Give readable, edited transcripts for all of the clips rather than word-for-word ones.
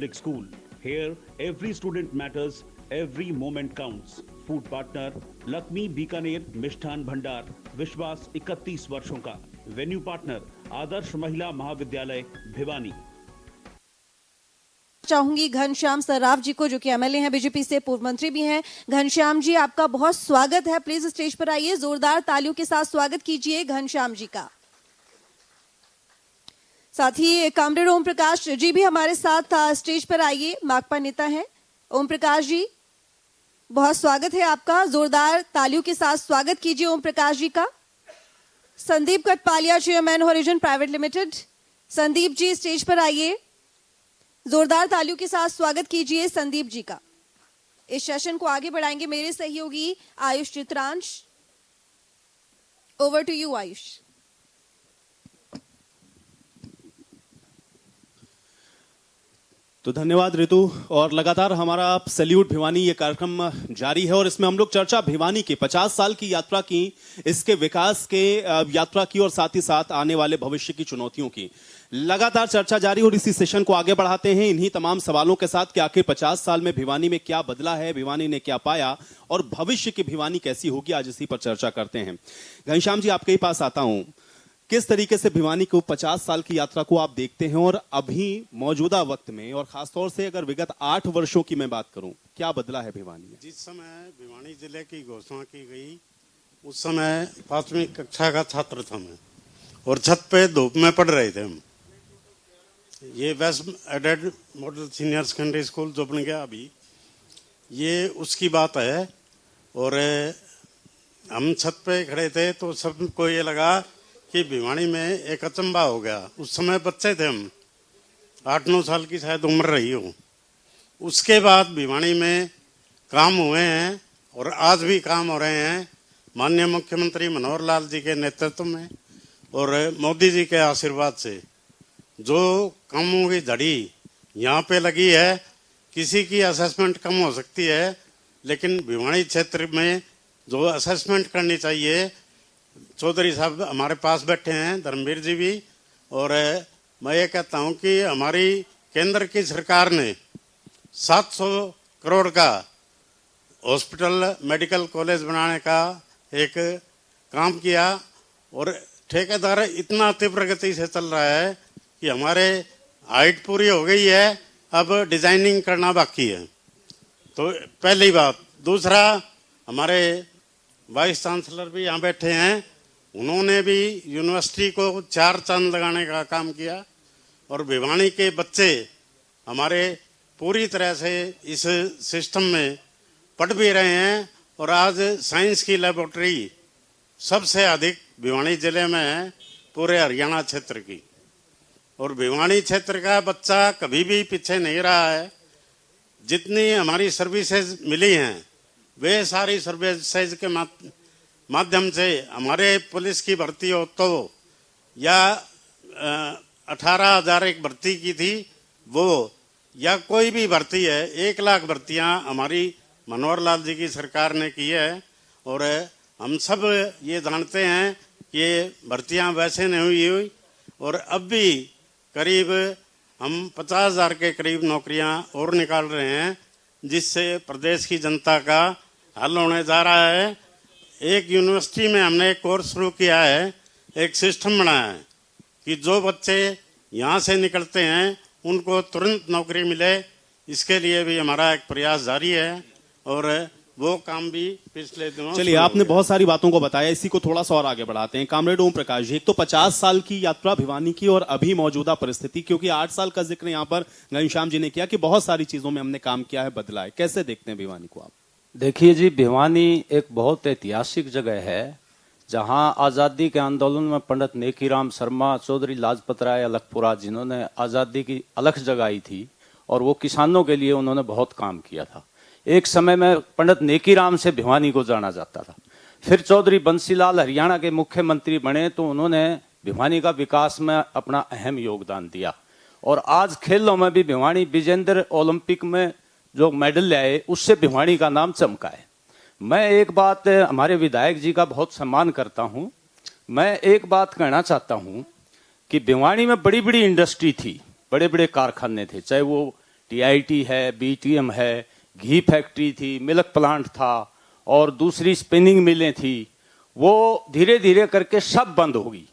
Public School. Here, every student matters, every moment counts. Food partner, Lakmi Bikaner Mishthan Bhandar, विश्वास 31 वर्षों का. Venue partner, आदर्श महिला महाविद्यालय भिवानी. चाहूंगी घनश्याम सर्राफ जी को, जो कि एमएलए हैं बीजेपी से, पूर्व मंत्री भी हैं. घनश्याम जी, आपका बहुत स्वागत है. प्लीज स्टेज पर आइए. जोरदार तालियों के साथ स्वागत कीजिए घनश्याम जी का. साथ ही कामरेड ओम प्रकाश जी भी हमारे साथ स्टेज पर आइए. माकपा नेता हैं ओम प्रकाश जी, बहुत स्वागत है आपका. जोरदार तालियों के साथ स्वागत कीजिए ओम प्रकाश जी का. Sandeep Katpalia, chairman Horizon private limited. Sandeep ji stage पर आइए. जोरदार तालियों के साथ स्वागत कीजिए संदीप जी का. इस सेशन को आगे बढ़ाएंगे मेरे सहयोगी Ayush Chitransh. Over to you Ayush. तो धन्यवाद ऋतु. और लगातार हमारा सैल्यूट भिवानी ये कार्यक्रम जारी है और इसमें हम लोग चर्चा भिवानी की 50 साल की यात्रा की, इसके विकास के यात्रा की और साथ ही साथ आने वाले भविष्य की चुनौतियों की लगातार चर्चा जारी. और इसी सेशन को आगे बढ़ाते हैं इन्हीं तमाम सवालों के साथ कि आखिर 50 साल में भिवानी में क्या बदला है, भिवानी ने क्या पाया और भविष्य की भिवानी कैसी होगी, आज इसी पर चर्चा करते हैं. घनश्याम जी, आपके ही पास आता हूं. किस तरीके से भिवानी को 50 साल की यात्रा को आप देखते हैं और अभी मौजूदा वक्त में, और खासतौर से अगर विगत 8 वर्षों की मैं बात करूं, क्या बदला है भिवानी में? जिस समय भिवानी जिले की घोषणा की गई उस समय 5वीं कक्षा का छात्र था मैं, और छत पे धूप में पढ़ रहे थे हम. ये west aided model senior secondary school जो बन गया अभी, ये उसकी बात है. और हम छत पे खड़े थे तो सबको ये लगा कि भिवानी में एक अचंबा हो गया. उस समय बच्चे थे हम, 8-9 साल की शायद उम्र रही हो. उसके बाद भिवानी में काम हुए हैं और आज भी काम हो रहे हैं माननीय मुख्यमंत्री मनोहर लाल जी के नेतृत्व में और मोदी जी के आशीर्वाद से. जो कामों की झड़ी यहाँ पे लगी है, किसी की असेसमेंट कम हो सकती है, लेकिन भिवानी क्षेत्र में जो असेसमेंट करनी चाहिए, चौधरी साहब हमारे पास बैठे हैं, धर्मवीर जी भी. और मैं ये कहता हूँ कि हमारी केंद्र की सरकार ने 700 करोड़ का हॉस्पिटल मेडिकल कॉलेज बनाने का एक काम किया और ठेकेदार इतना तीव्र गति से चल रहा है कि हमारे हाइट पूरी हो गई है, अब डिजाइनिंग करना बाकी है. तो पहली बात. दूसरा, हमारे वाइस चांसलर भी यहाँ बैठे हैं, उन्होंने भी यूनिवर्सिटी को 4 चांद लगाने का काम किया. और भिवानी के बच्चे हमारे पूरी तरह से इस सिस्टम में पढ़ भी रहे हैं. और आज साइंस की लेबोरेटरी सबसे अधिक भिवानी जिले में है, पूरे हरियाणा क्षेत्र की. और भिवानी क्षेत्र का बच्चा कभी भी पीछे नहीं रहा है. जितनी हमारी सर्विसेज मिली हैं वे सारी सर्विसेज के माध्यम से, हमारे पुलिस की भर्ती हो तो, या 18,000 एक भर्ती की थी वो, या कोई भी भर्ती है, 1 लाख भर्तियां हमारी मनोहर लाल जी की सरकार ने की है. और हम सब ये जानते हैं कि ये भर्तियां वैसे नहीं हुई. और अब भी करीब हम 50,000 के करीब नौकरियां और निकाल रहे हैं, जिससे प्रदेश की जनता का हल होने जा रहा है. एक यूनिवर्सिटी में हमने एक कोर्स शुरू किया है, एक सिस्टम बनाया है कि जो बच्चे यहाँ से निकलते हैं उनको तुरंत नौकरी मिले. इसके लिए भी हमारा एक प्रयास जारी है और वो काम भी पिछले दिनों. चलिए, आपने बहुत सारी बातों को बताया, इसी को थोड़ा सा और आगे बढ़ाते हैं. कामरेड ओम प्रकाश जी, एक तो 50 साल की यात्रा भिवानी की और अभी मौजूदा परिस्थिति, क्योंकि 8 साल का जिक्र यहाँ पर घनश्याम जी ने किया कि बहुत सारी चीजों में हमने काम किया है, बदला है. कैसे देखते हैं भिवानी को आप? देखिए जी, भिवानी एक बहुत ऐतिहासिक जगह है जहां आज़ादी के आंदोलन में पंडित नेकीराम शर्मा, चौधरी लाजपत राय अलखपुरा, जिन्होंने आज़ादी की अलख जगाई थी और वो किसानों के लिए उन्होंने बहुत काम किया था. एक समय में पंडित नेकीराम से भिवानी को जाना जाता था. फिर चौधरी बंसीलाल हरियाणा के मुख्यमंत्री बने तो उन्होंने भिवानी का विकास में अपना अहम योगदान दिया. और आज खेलों में भी भिवानी विजेंद्र ओलंपिक में जो मेडल लाए, उससे भिवानी का नाम चमका है. मैं एक बात, हमारे विधायक जी का बहुत सम्मान करता हूं, मैं एक बात कहना चाहता हूं कि भिवानी में बड़ी बड़ी इंडस्ट्री थी, बड़े बड़े कारखाने थे, चाहे वो टीआईटी है, बीटीएम है, घी फैक्ट्री थी, मिल्क प्लांट था और दूसरी स्पिनिंग मिलें थी, वो धीरे धीरे करके सब बंद होगी।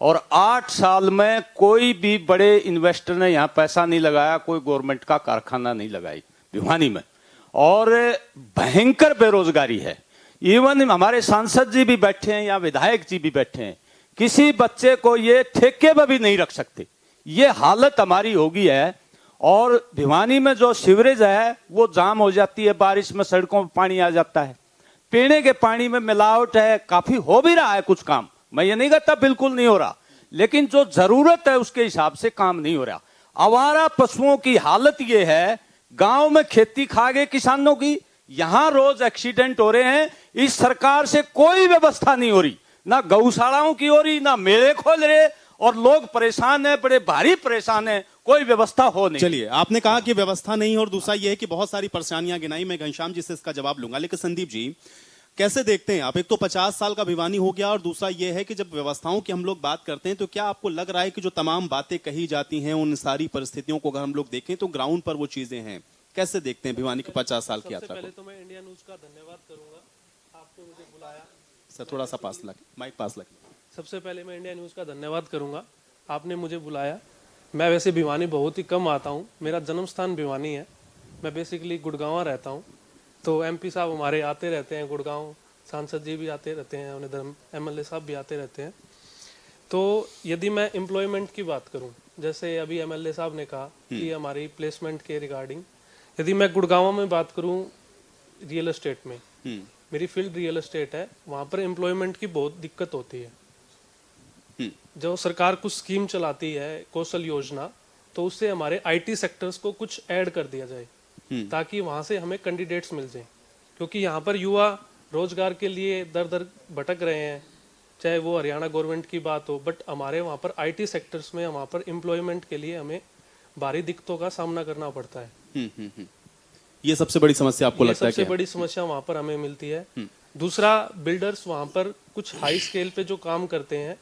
और 8 साल में कोई भी बड़े इन्वेस्टर ने यहाँ पैसा नहीं लगाया, कोई गवर्नमेंट का कारखाना नहीं लगाई भिवानी में, और भयंकर बेरोजगारी है। इवन हमारे सांसद जी भी बैठे हैं या विधायक जी भी बैठे हैं, किसी बच्चे को ये ठेके पर भी नहीं रख सकते, ये हालत हमारी होगी है। और भिवानी में जो सीवरेज है वो जाम हो जाती है, बारिश में सड़कों पर पानी आ जाता है, पीने के पानी में मिलावट है, काफी हो भी रहा है कुछ काम, मैं ये नहीं कहता बिल्कुल नहीं हो रहा, लेकिन जो जरूरत है उसके हिसाब से काम नहीं हो रहा। आवारा पशुओं की हालत ये है, गांव में खेती खा गए किसानों की, यहां रोज एक्सीडेंट हो रहे हैं, इस सरकार से कोई व्यवस्था नहीं हो रही, ना गौशालाओं की हो रही, ना मेले खोल रहे, और लोग परेशान है, बड़े भारी परेशान है, कोई व्यवस्था हो नहीं। चलिए, आपने कहा कि व्यवस्था नहीं, और दूसरा यह है कि बहुत सारी परेशानियां गिनाई, मैं घनश्याम जी से इसका जवाब लूंगा, लेकिन संदीप जी कैसे देखते हैं आप? एक तो 50 साल का भिवानी हो गया, और दूसरा यह है कि जब व्यवस्थाओं की हम लोग बात करते हैं तो क्या आपको लग रहा है कि जो तमाम बातें कही जाती हैं उन सारी परिस्थितियों को अगर हम लोग देखें तो ग्राउंड पर वो चीजें हैं? कैसे देखते हैं भिवानी की 50 साल की यात्रा को? पहले तो मैं इंडिया न्यूज का धन्यवाद करूंगा, आपने मुझे बुलाया। सर थोड़ा सा पास लगे, माइक पास लगे। सबसे पहले मैं इंडिया न्यूज का धन्यवाद करूंगा, आपने मुझे बुलाया। मैं वैसे भिवानी बहुत ही कम आता हूं, मेरा जन्म स्थान भिवानी है, मैं बेसिकली गुड़गांव रहता हूं, तो एमपी साहब हमारे आते रहते हैं गुड़गांव, सांसद जी भी आते रहते हैं, उन्हें एमएलए साहब भी आते रहते हैं। तो यदि मैं एम्प्लॉयमेंट की बात करूं, जैसे अभी एमएलए साहब ने कहा कि हमारी प्लेसमेंट के रिगार्डिंग, यदि मैं गुड़गांव में बात करूं रियल एस्टेट में, मेरी फील्ड रियल एस्टेट है, वहां पर एम्प्लॉयमेंट की बहुत दिक्कत होती है। जो सरकार कुछ स्कीम चलाती है, कौशल योजना, तो उससे हमारे आईटी सेक्टर्स को कुछ ऐड कर दिया जाए, ताकि वहां से हमें कैंडिडेट्स मिल जाए, क्योंकि यहाँ पर युवा रोजगार के लिए दर दर भटक रहे हैं, चाहे वो हरियाणा गवर्नमेंट की बात हो, बट हमारे वहाँ पर आईटी सेक्टर्स में वहाँ पर एम्प्लॉयमेंट के लिए हमें भारी दिक्कतों का सामना करना पड़ता है। ये सबसे बड़ी समस्या आपको लगता है? सबसे बड़ी समस्या वहाँ पर हमें मिलती है। दूसरा, बिल्डर्स वहाँ पर कुछ हाई स्केल पे जो काम करते हैं,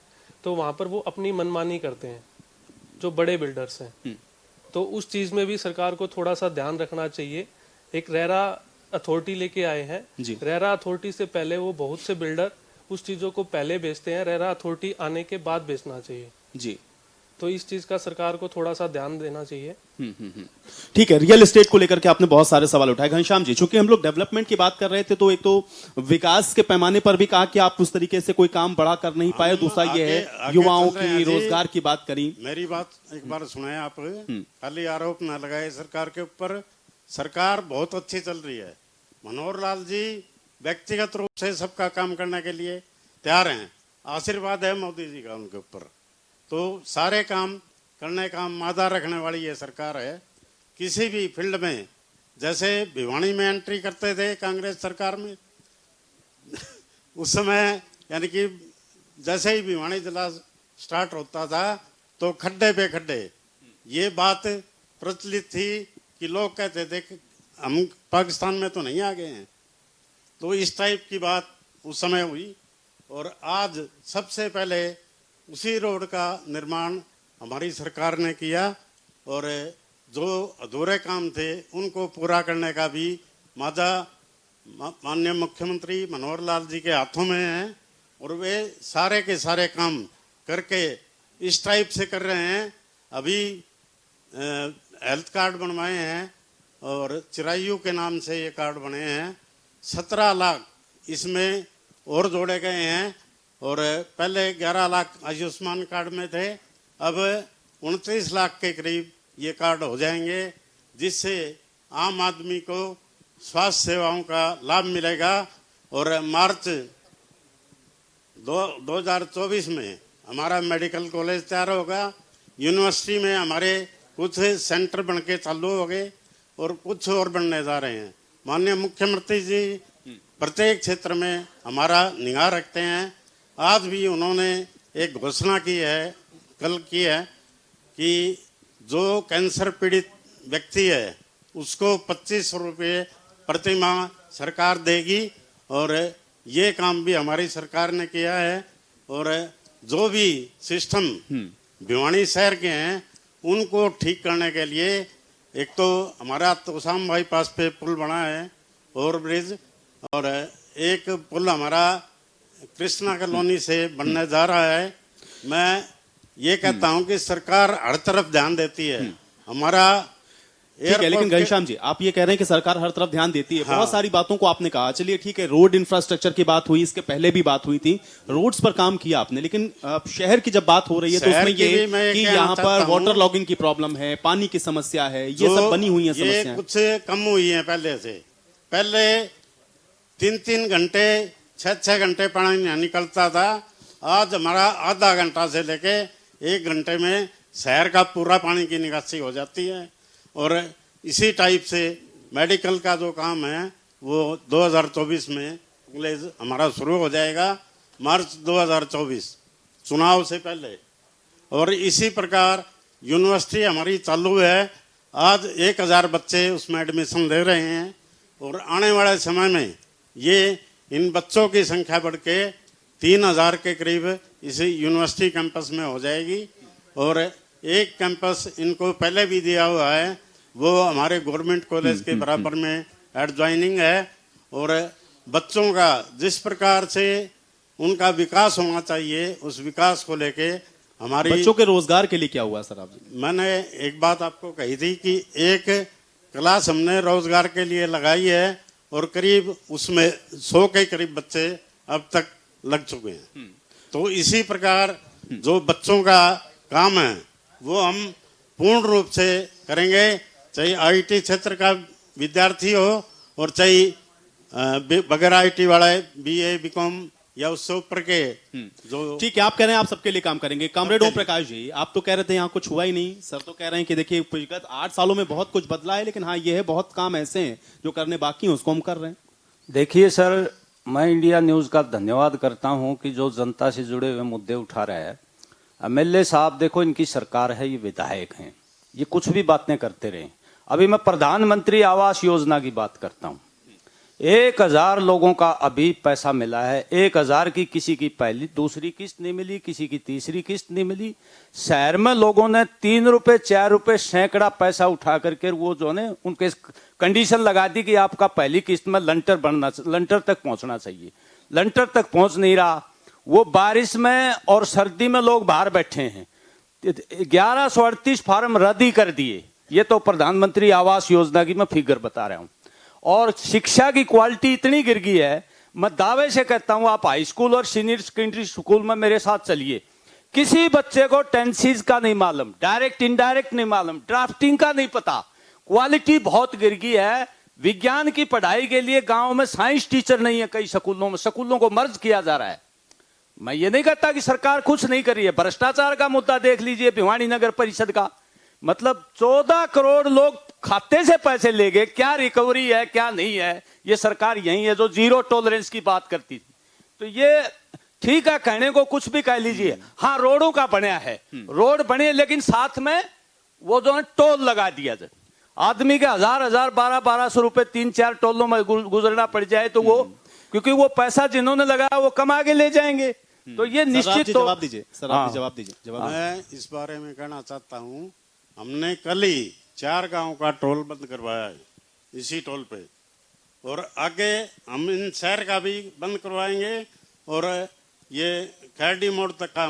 तो वहाँ पर वो अपनी मनमानी करते हैं, जो बड़े बिल्डर्स हैं, तो उस चीज में भी सरकार को थोड़ा सा ध्यान रखना चाहिए। एक रेरा अथॉरिटी लेके आए हैं, रेरा अथॉरिटी से पहले वो बहुत से बिल्डर उस चीजों को पहले बेचते हैं, रेरा अथॉरिटी आने के बाद बेचना चाहिए जी। तो इस चीज का सरकार को थोड़ा सा ध्यान देना चाहिए। ठीक है, रियल एस्टेट को लेकर के आपने बहुत सारे सवाल उठाए। घनश्याम जी, चूंकि हम लोग डेवलपमेंट की बात कर रहे थे, तो एक तो विकास के पैमाने पर भी कहा कि आप उस तरीके से कोई काम बड़ा कर नहीं पाए, दूसरा ये है युवाओं की रोजगार की बात करी। मेरी बात एक बार सुने आप, खाली आरोप ना लगाए सरकार के ऊपर। सरकार बहुत अच्छी चल रही है, मनोहर लाल जी व्यक्तिगत रूप से सबका काम करने के लिए तैयार हैं, आशीर्वाद है मोदी जी का उनके ऊपर, तो सारे काम करने का मादा रखने वाली ये सरकार है। किसी भी फील्ड में, जैसे भिवानी में एंट्री करते थे कांग्रेस सरकार में उस समय, यानी कि जैसे ही भिवानी जिला स्टार्ट होता था तो खड्डे पे खड्डे, ये बात प्रचलित थी कि लोग कहते थे कि हम पाकिस्तान में तो नहीं आ गए हैं, तो इस टाइप की बात उस समय हुई। और आज सबसे पहले उसी रोड का निर्माण हमारी सरकार ने किया, और जो अधूरे काम थे उनको पूरा करने का भी मादा माननीय मुख्यमंत्री मनोहर लाल जी के हाथों में है, और वे सारे के सारे काम करके इस टाइप से कर रहे हैं। अभी हेल्थ कार्ड बनवाए हैं, और चिरायु के नाम से ये कार्ड बने हैं, 17 लाख इसमें और जोड़े गए हैं, और पहले 11 लाख आयुष्मान कार्ड में थे, अब 29 लाख के करीब ये कार्ड हो जाएंगे, जिससे आम आदमी को स्वास्थ्य सेवाओं का लाभ मिलेगा। और मार्च 2024 में हमारा मेडिकल कॉलेज तैयार होगा, यूनिवर्सिटी में हमारे कुछ सेंटर बन के चालू हो गए और कुछ और बनने जा रहे हैं। माननीय मुख्यमंत्री जी प्रत्येक क्षेत्र में हमारा निगाह रखते हैं। आज भी उन्होंने एक घोषणा की है, कल की है, कि जो कैंसर पीड़ित व्यक्ति है उसको 2500 रुपये प्रति माह सरकार देगी, और ये काम भी हमारी सरकार ने किया है। और जो भी सिस्टम भिवानी शहर के हैं उनको ठीक करने के लिए एक तो हमारा तोसाम बाईपास पे पुल बना है, ओवर ब्रिज, और एक पुल हमारा कृष्णा कॉलोनी से बनने जा रहा है। मैं ये कहता हूँ कि सरकार हर तरफ ध्यान देती है। हमारा ठीक है, लेकिन घनश्याम जी आप ये कह रहे हैं कि सरकार हर तरफ ध्यान देती है। बहुत सारी बातों को आपने कहा, चलिए ठीक है, रोड इंफ्रास्ट्रक्चर की बात हुई, इसके पहले भी बात हुई थी, रोड्स पर काम किया आपने, लेकिन शहर की जब बात हो रही है तो उसमें ये कि यहाँ पर वाटर लॉगिंग की प्रॉब्लम है, पानी की समस्या है, ये सब बनी हुई है समस्या। कुछ कम हुई है पहले से। पहले 3-3 घंटे 6-6 घंटे पानी नहीं निकलता था। आज हमारा आधा घंटा से लेके 1 घंटे में शहर का पूरा पानी की निकासी हो जाती है। और इसी टाइप से मेडिकल का जो काम है वो 2024 में हमारा शुरू हो जाएगा, मार्च 2024 चुनाव से पहले। और इसी प्रकार यूनिवर्सिटी हमारी चालू है। आज 1000 बच्चे उसमें एडमिशन ले रहे हैं और आने वाले समय में ये इन बच्चों की संख्या बढ़ के 3000 के करीब इसी यूनिवर्सिटी कैंपस में हो जाएगी। और एक कैंपस इनको पहले भी दिया हुआ है, वो हमारे गवर्नमेंट कॉलेज के बराबर में एडजॉइनिंग है। और बच्चों का जिस प्रकार से उनका विकास होना चाहिए उस विकास को लेके हमारी बच्चों के रोजगार के लिए क्या हुआ सर? आप मैंने एक बात आपको कही थी कि एक क्लास हमने रोजगार के लिए लगाई है और करीब उसमें 100 के करीब बच्चे अब तक लग चुके हैं। तो इसी प्रकार जो बच्चों का काम है वो हम पूर्ण रूप से करेंगे, चाहे आईटी क्षेत्र का विद्यार्थी हो और चाहे बगैर आईटी वाला बीए बीकॉम या उससे ऊपर के जो। ठीक है, आप कह रहे हैं आप सबके लिए काम करेंगे। कॉमरेड ओम प्रकाश जी, आप तो कह रहे थे यहाँ कुछ हुआ ही नहीं, सर तो कह रहे हैं कि देखिए विगत 8 सालों में बहुत कुछ बदला है, लेकिन हाँ ये है बहुत काम ऐसे हैं जो करने बाकी हैं, उसको हम कर रहे हैं। देखिए सर, मैं इंडिया न्यूज का धन्यवाद करता हूं कि जो जनता से जुड़े हुए मुद्दे उठा रहा है। एमएलए साहब देखो, इनकी सरकार है, ये विधायक हैं, ये कुछ भी बातें करते रहे। अभी मैं प्रधानमंत्री आवास योजना की बात करता हूं। 1000 लोगों का अभी पैसा मिला है। 1000 की किसी की पहली दूसरी किस्त नहीं मिली, किसी की तीसरी किस्त नहीं मिली। शहर में लोगों ने 3 रुपए 4 रुपए सैकड़ा पैसा उठा करके वो जो है उनके कंडीशन लगा दी कि आपका पहली किस्त में लंटर तक पहुंचना चाहिए। लंटर तक पहुंच नहीं रहा। वो बारिश में और सर्दी में लोग बाहर बैठे हैं। 1138 फार्म रद्द ही कर दिए। ये तो प्रधानमंत्री आवास योजना की मैं फिगर बता रहा हूं। और शिक्षा की क्वालिटी इतनी गिर गई है, मैं दावे से कहता हूं, आप हाई स्कूल और सीनियर सेकेंडरी स्कूल में मेरे साथ चलिए, किसी बच्चे को टेंसेस का नहीं मालूम, डायरेक्ट इनडायरेक्ट नहीं मालूम, ड्राफ्टिंग का नहीं पता। क्वालिटी बहुत गिर गई है। विज्ञान की पढ़ाई के लिए गांव में साइंस टीचर नहीं है। कई स्कूलों में स्कूलों को मर्ज किया जा रहा है। मैं ये नहीं कहता कि सरकार कुछ नहीं कर रही है। भ्रष्टाचार का मुद्दा देख लीजिए, भिवानी नगर परिषद का, मतलब 14 करोड़ लोग खाते से पैसे ले गए। क्या रिकवरी है क्या नहीं है, ये सरकार यही है जो जीरो टॉलरेंस की बात करती थी। तो ये ठीक है, कहने को कुछ भी कह लीजिए। हाँ, रोडों का बनया है, रोड बने, लेकिन साथ में वो जो है टोल लगा दिया जाए। आदमी के 1000 1200 रुपए 3-4 टोलों में गुजरना पड़ जाए तो वो, क्योंकि वो पैसा जिन्होंने लगाया वो कमा के ले जाएंगे। तो ये निश्चित। तो जवाब दीजिए सर, आप जवाब दीजिए। मैं इस बारे में कहना चाहता हूँ, हमने कल ही 4 गांव का टोल बंद करवाया है इसी टोल पे, और आगे हम इन शहर का भी बंद करवाएंगे। और ये खैरडी मोड़ तक का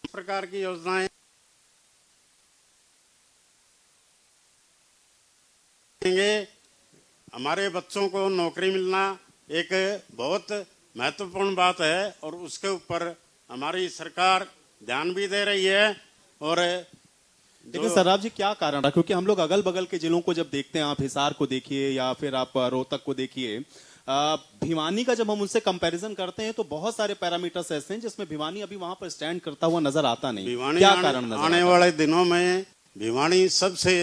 प्रकार की योजनाएं हमारे बच्चों को नौकरी मिलना एक बहुत महत्वपूर्ण बात है, और उसके ऊपर हमारी सरकार ध्यान भी दे रही है। और लेकिन सराब जी क्या कारण है? क्योंकि हम लोग अगल बगल के जिलों को जब देखते हैं, आप हिसार को देखिए या फिर आप रोहतक को देखिए, भिवानी का जब हम उनसे कंपैरिजन करते हैं तो बहुत सारे पैरामीटर्स ऐसे हैं जिसमें भिवानी अभी वहां पर स्टैंड करता हुआ नजर आता नहीं। भिवानी क्या कारण नजर आने वाले दिनों में भिवानी सबसे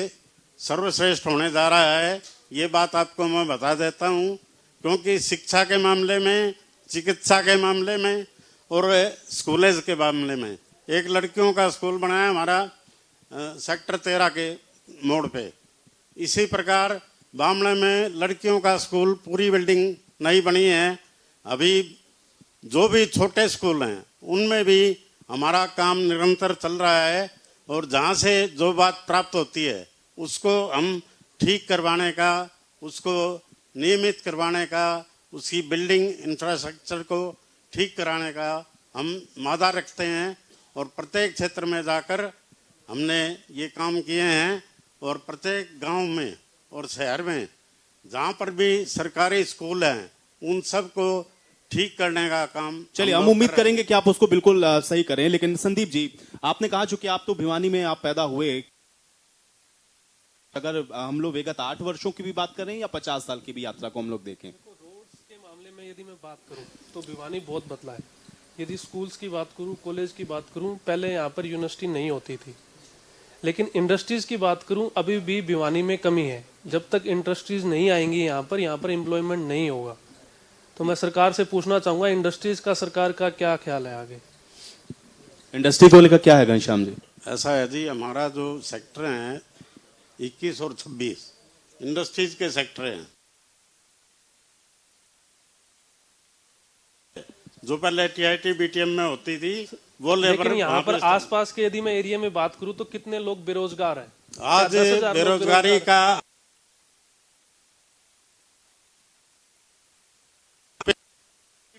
सर्वश्रेष्ठ होने जा रहा है। ये बात आपको मैं बता देता हूँ, क्योंकि शिक्षा के मामले में, चिकित्सा के मामले में और स्कूलेज के मामले में एक लड़कियों का स्कूल बनाया हमारा सेक्टर 13 के मोड़ पे। इसी प्रकार बामले में लड़कियों का स्कूल पूरी बिल्डिंग नई बनी है। अभी जो भी छोटे स्कूल हैं उनमें भी हमारा काम निरंतर चल रहा है। और जहाँ से जो बात प्राप्त होती है उसको हम ठीक करवाने का, उसको नियमित करवाने का, उसकी बिल्डिंग इंफ्रास्ट्रक्चर को ठीक कराने का हम मादा रखते हैं। और प्रत्येक क्षेत्र में जाकर हमने ये काम किए हैं और प्रत्येक गांव में और शहर में जहाँ पर भी सरकारी स्कूल हैं उन सबको ठीक करने का काम चलिए हम हम लोग उम्मीद कर रहे हैं। करेंगे कि आप उसको बिल्कुल सही करें। लेकिन संदीप जी, आपने कहा चूंकि आप तो भिवानी में आप पैदा हुए, अगर हम लोग विगत 8 वर्षों की भी बात करें या 50 साल की भी यात्रा को हम लोग देखें, रोड्स के मामले में यदि मैं बात करूं तो भिवानी बहुत बदला है। यदि स्कूल्स की बात करूं, कॉलेज की बात करूं, पहले यहाँ पर यूनिवर्सिटी नहीं होती थी। लेकिन इंडस्ट्रीज की बात करूं, अभी भी भिवानी में कमी है। जब तक इंडस्ट्रीज नहीं आएंगी यहाँ पर एम्प्लॉयमेंट नहीं होगा। तो मैं सरकार से पूछना चाहूंगा, इंडस्ट्रीज का सरकार का क्या ख्याल है आगे? इंडस्ट्री को लेकर क्या है घनश्याम जी? ऐसा है जी, हमारा जो सेक्टर हैं 21 और 26 इंडस्ट्रीज के सेक्टर हैं। जो पहले टीआईटी बीटीएम में होती थी वो लेबर लेकिन यहाँ वहाँ पर पे आसपास के यदि मैं एरिया में बात करूं तो कितने लोग बेरोजगार हैं? आज क्या 10,000 लोग बेरोजगारी बेरोजगार का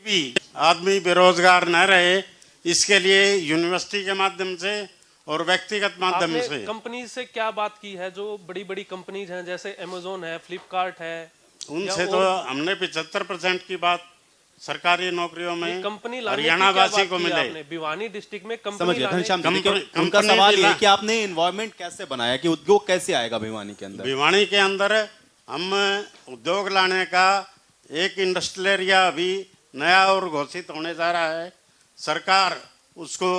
भी आदमी बेरोजगार न रहे, इसके लिए यूनिवर्सिटी के माध्यम से और व्यक्तिगत माध्यम आपने से कंपनी से क्या बात की है? जो बड़ी बड़ी कंपनीज हैं जैसे अमेजोन है, फ्लिपकार्ट है, उनसे या तो और हमने 75% की बात सरकारी नौकरियों में कंपनी लाने की हरियाणा क्या वासी बात को की मिले। आपने? भिवानी डिस्ट्रिक्ट में समझ कंपनी गया लाने घनश्याम जी। देखिए, कंपनी- उनका कंपनी सवाल ये है जिला- कि आपने एनवायरनमेंट कैसे बनाया, कि उद्योग कैसे आएगा भिवानी के अंदर? भिवानी के अंदर हम उद्योग लाने का एक इंडस्ट्रियल एरिया अभी नया और घोषित होने जा रहा है। सरकार उसको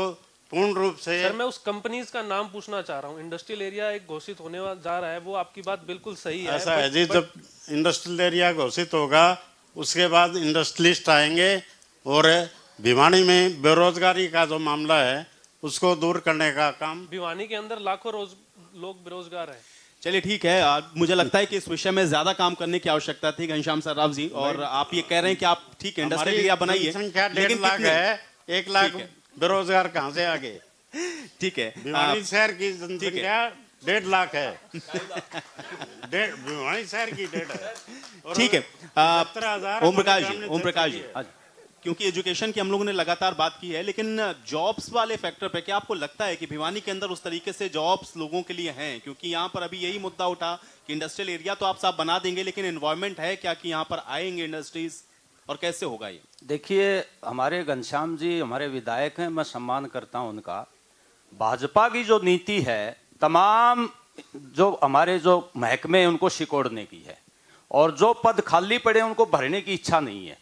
पूर्ण रूप से सर, मैं उस कंपनीज का नाम पूछना चाह रहा हूँ। इंडस्ट्रियल एरिया एक घोषित होने जा रहा है, वो आपकी बात बिल्कुल सही है। ऐसा है जी, जब इंडस्ट्रियल एरिया घोषित होगा उसके बाद इंडस्ट्रियलिस्ट आएंगे और भिवानी में बेरोजगारी का जो मामला है उसको दूर करने का काम। भिवानी के अंदर लाखों लोग बेरोजगार हैं। चलिए ठीक है, मुझे लगता है कि इस विषय में ज्यादा काम करने की आवश्यकता थी घनश्याम सर्राफ जी। और आप ये कह रहे हैं कि आप ठीक है इंडस्ट्रियल एरिया बनाइए, संख्या 1.5 लेकिन लाख कितने? है, 1 लाख ठीक है। बेरोजगार कहाँ से आ गए? ठीक है, भिवानी शहर की जनसंख्या 1.5 लाख है। भिवानी शहर की 1.5 है। और ठीक है। 70,000 ओम प्रकाश हमारे जी, सामने ओम प्रकाश जी, जनसंख्या है। क्योंकि एजुकेशन की हम लोगों ने लगातार बात की है, लेकिन जॉब्स वाले फैक्टर पे क्या आपको लगता है कि भिवानी के अंदर उस तरीके से जॉब्स लोगों के लिए हैं? क्योंकि यहाँ पर अभी यही मुद्दा उठा कि इंडस्ट्रियल एरिया तो आप साहब बना देंगे, लेकिन एनवायरनमेंट है क्या कि यहाँ पर आएंगे इंडस्ट्रीज, और कैसे होगा ये? देखिए, हमारे घनश्याम जी हमारे विधायक हैं, मैं सम्मान करता हूं उनका। भाजपा की जो नीति है तमाम जो हमारे जो महकमे हैं उनको सिकोड़ने की है, और जो पद खाली पड़े उनको भरने की इच्छा नहीं है।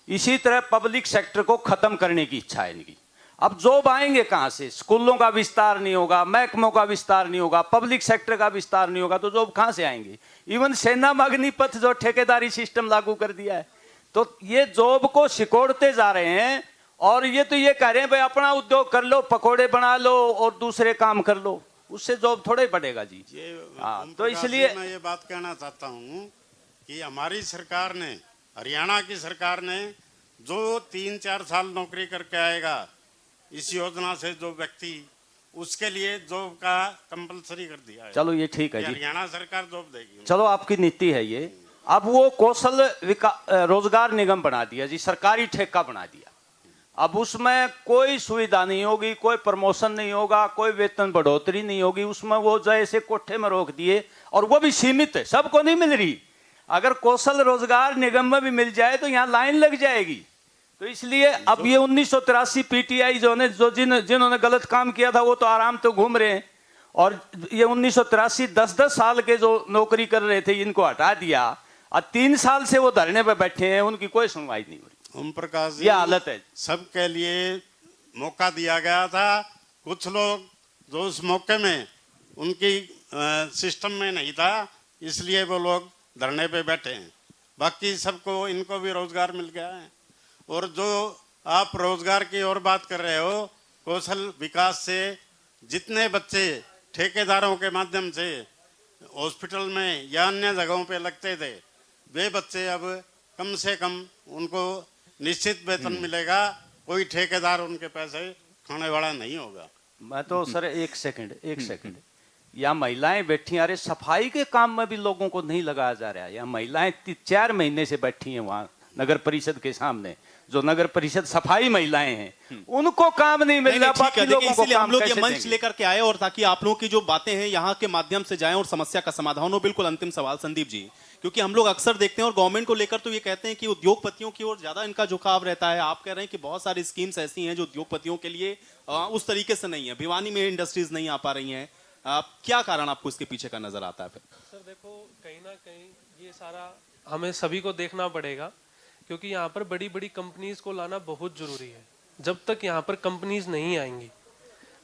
इसी तरह पब्लिक सेक्टर को खत्म करने की इच्छा है इनकी। अब जॉब आएंगे कहाँ से? स्कूलों का विस्तार नहीं होगा, महकमों का विस्तार नहीं होगा, पब्लिक सेक्टर का विस्तार नहीं होगा, तो जॉब कहाँ से आएंगे? इवन सेना अग्निपथ जो ठेकेदारी सिस्टम लागू कर दिया है, तो ये जॉब को सिकोड़ते जा रहे हैं। और ये तो ये कह रहे हैं भाई अपना उद्योग कर लो, पकोड़े बना लो और दूसरे काम कर लो, उससे जॉब थोड़े बढ़ेगा जी। हाँ, ओम तो प्रकाश इसलिए जी, मैं ये बात कहना चाहता हूँ कि हमारी सरकार ने, हरियाणा की सरकार ने जो 3-4 साल नौकरी करके आएगा इस योजना से जो व्यक्ति, उसके लिए जॉब का कंपलसरी कर दिया है। चलो ये ठीक है ये जी, हरियाणा सरकार जॉब देगी। चलो आपकी नीति है ये। अब वो कौशल रोजगार निगम बना दिया जी, सरकारी ठेका बना दिया। अब उसमें कोई सुविधा नहीं होगी, कोई प्रमोशन नहीं होगा, कोई वेतन बढ़ोतरी नहीं होगी। उसमें वो जैसे कोठे में रोक दिए, और वो भी सीमित है, सबको नहीं मिल रही। अगर कौशल रोजगार निगम में भी मिल जाए तो यहाँ लाइन लग जाएगी। तो इसलिए अब ये 1983 पीटीआई जिन्होंने गलत काम किया था वो तो आराम तो घूम रहे हैं, और ये 1983 10-10 साल के जो नौकरी कर रहे थे इनको हटा दिया, और 3 साल से वो धरने पे बैठे हैं, उनकी कोई सुनवाई नहीं हो रही। ओम प्रकाश जी, ये हालत है। सबके लिए मौका दिया गया था। कुछ लोग जो उस मौके में उनकी सिस्टम में नहीं था, इसलिए वो लोग धरने पे बैठे हैं। बाकी सबको, इनको भी रोजगार मिल गया है। और जो आप रोजगार की और बात कर रहे हो, कौशल विकास से जितने बच्चे ठेकेदारों के माध्यम से हॉस्पिटल में या अन्य जगहों पे लगते थे, वे बच्चे अब कम से कम उनको निश्चित वेतन मिलेगा, कोई ठेकेदार उनके पैसे खाने वाला नहीं होगा। मैं तो सर एक सेकंड यहाँ महिलाएं बैठी हैं, अरे सफाई के काम में भी लोगों को नहीं लगाया जा रहा है। यहाँ महिलाएं 4 महीने से बैठी हैं वहाँ नगर परिषद के सामने, जो नगर परिषद सफाई महिलाएं हैं उनको काम नहीं मिल रहा। बाकी लोगों को इसीलिए हम काम लोग ये कैसे मंच देंगे? लेकर के आए और ताकि आप लोगों की जो बातें हैं यहाँ के माध्यम से जाएं और समस्या का समाधान हो। बिल्कुल अंतिम सवाल संदीप जी, क्योंकि हम लोग अक्सर देखते हैं और गवर्नमेंट को लेकर तो ये कहते हैं कि उद्योगपतियों की ओर ज्यादा इनका झुकाव रहता है। आप कह रहे हैं कि बहुत सारी स्कीम्स ऐसी हैं जो उद्योगपतियों के लिए उस तरीके से नहीं है, भिवानी में इंडस्ट्रीज नहीं आ पा रही हैं। क्या कारण आपको इसके पीछे का नजर आता है फिर? सर देखो, कहीं ना कहीं ये सारा हमें सभी को देखना पड़ेगा, क्योंकि यहाँ पर बड़ी बड़ी कंपनीज को लाना बहुत जरूरी है। जब तक यहाँ पर कंपनीज नहीं आएंगी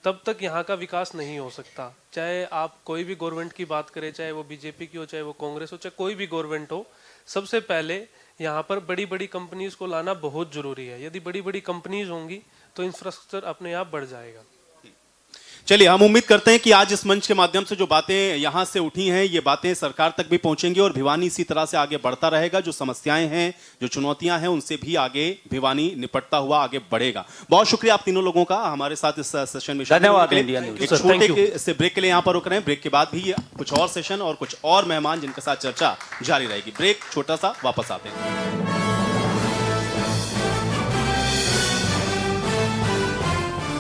तब तक यहाँ का विकास नहीं हो सकता। चाहे आप कोई भी गवर्नमेंट की बात करें, चाहे वो बीजेपी की हो, चाहे वो कांग्रेस हो, चाहे कोई भी गवर्नमेंट हो, सबसे पहले यहाँ पर बड़ी बड़ी कंपनीज को लाना बहुत जरूरी है। यदि बड़ी बड़ी कंपनीज होंगी तो इंफ्रास्ट्रक्चर अपने आप बढ़ जाएगा। चलिए, हम उम्मीद करते हैं कि आज इस मंच के माध्यम से जो बातें यहां से उठी हैं ये बातें सरकार तक भी पहुंचेंगी और भिवानी इसी तरह से आगे बढ़ता रहेगा। जो समस्याएं हैं, जो चुनौतियां हैं, उनसे भी आगे भिवानी निपटता हुआ आगे बढ़ेगा। बहुत शुक्रिया आप तीनों लोगों का हमारे साथ इस सेशन में। धन्यवाद इंडिया न्यूज़। एक छोटे से ब्रेक के लिए यहां पर रुक रहे हैं। ब्रेक के बाद भी कुछ और सेशन और कुछ और मेहमान जिनके साथ चर्चा जारी रहेगी। ब्रेक छोटा सा, वापस आते हैं।